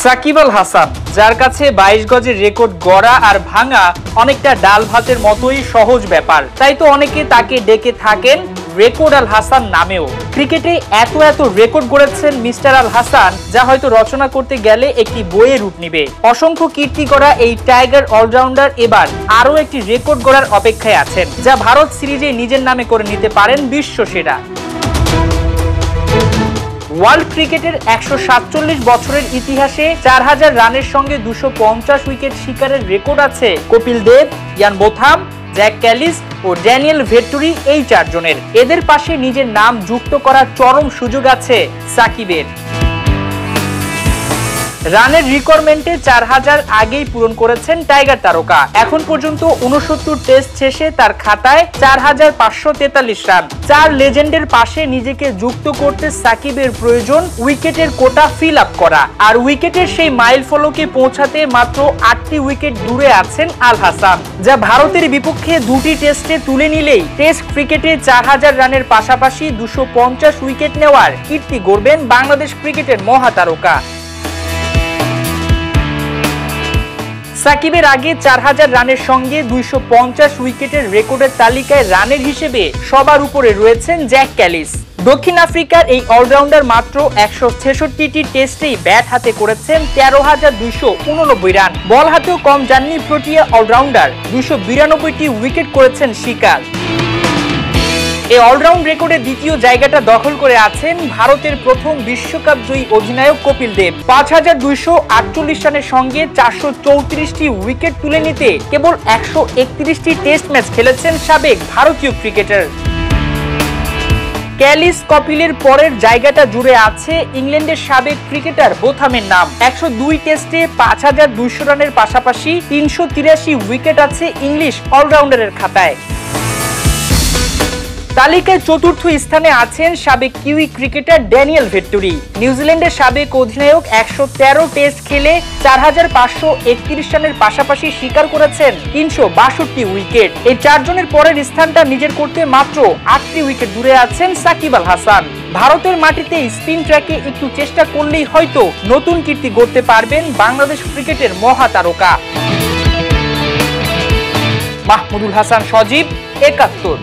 সাকিব আল হাসান, যার কাছে 22 গজের রেকর্ড গড়া আর ভাঙা অনেকটা ডাল ভাতের মতোই সহজ ব্যাপার, তাই তো অনেকে তাকে ডেকে থাকেন রেকর্ড আল হাসান নামেও। ক্রিকেটে এত রেকর্ড গড়েছেন মিস্টার আল হাসান, যা হয়তো রচনা করতে গেলে একটি বইয়ে রূপ নিবে। অসংখ্য কীর্তি গড়া এই টাইগার অলরাউন্ডার এবার আরও একটি রেকর্ড গড়ার অপেক্ষায় আছেন, যা ভারত সিরিজে নিজের নামে করে নিতে পারেন বিশ্ব সেরা। ওয়ার্ল্ড ক্রিকেটের 147 বছরের ইতিহাসে 4000 রানের সঙ্গে 250 উইকেট শিকারের রেকর্ড আছে Kapil Dev, Ian Botham, Jack Kallis ও ড্যানিয়েল ভেট্টুরি এই চারজনের। এদের পাশে নিজের নাম যুক্ত করার চরম সুযোগ আছে সাকিবের। রানের রিকোয়ারমেন্টে 4000 আগেই পূরণ করেছেন টাইগার তারকা। এখন পর্যন্ত 69 টেস্ট শেষে তার খাতায় 4543 রান। 4 লেজেন্ডের পাশে নিজেকে যুক্ত করতে সাকিবের প্রয়োজন উইকেটের কোটা ফিল আপ করা, আর উইকেটের সেই মাইল ফলকে পৌঁছাতে মাত্র 8টি উইকেট দূরে আছেন আল হাসান, যা ভারতের বিপক্ষে 2টি টেস্টে তুলে নিলেই টেস্ট ক্রিকেটে 4000 রানের পাশাপাশি 250 উইকেট নেওয়ার কীর্তি গড়বেন বাংলাদেশ ক্রিকেটের মহাতারকা। সাকিবের আগে 4000 রানের সঙ্গে 250 উইকেটের রেকর্ডের তালিকায় রানের হিসেবে সবার উপরে রয়েছেন জ্যাক ক্যালিস। দক্ষিণ আফ্রিকার এই অলরাউন্ডার মাত্র 166টি টেস্টেই ব্যাট হাতে করেছেন 13,289 রান। বল হাতেও কম যাননি প্রোটিয়া অলরাউন্ডার, 292টি উইকেট করেছেন শিকার। এই অলরাউন্ড রেকর্ডে দ্বিতীয় জায়গাটা দখল করে আছেন ভারতের প্রথম বিশ্বকাপ জয়ী অধিনায়ক কপিল দেব। 5248 রানের সঙ্গে 434টি উইকেট তুলে নিতে কেবল 131টি টেস্ট ম্যাচ খেলেছেন সাবেক ভারতীয় ক্রিকেটার। ক্যালিস কপিলের পরের জায়গাটা জুড়ে আছে ইংল্যান্ডের সাবেক ক্রিকেটার বোথামের নাম। 102 টেস্টে 5200 রানের পাশাপাশি 383 উইকেট আছে ইংলিশ অলরাউন্ডারের খাতায়। তালিকায় চতুর্থ স্থানে আছেন সাবেক কিউই ক্রিকেটার ড্যানিয়েল ভেট্টুরি। নিউজিল্যান্ডের সাবেক অধিনায়ক 113 টেস্ট খেলে 4531 রানের পাশাপাশি শিকার করেছেন 362 উইকেট। এই চারজনের পরের স্থানটা নিজের করতে মাত্র 8টি উইকেট দূরে আছেন সাকিব আল হাসান। ভারতের মাটিতে স্পিন ট্র্যাকে একটু চেষ্টা করলেই হয়তো নতুন কীর্তি গড়তে পারবেন বাংলাদেশ ক্রিকেটের মহাতারকা। মাহমুদুল হাসান সজীব, 71।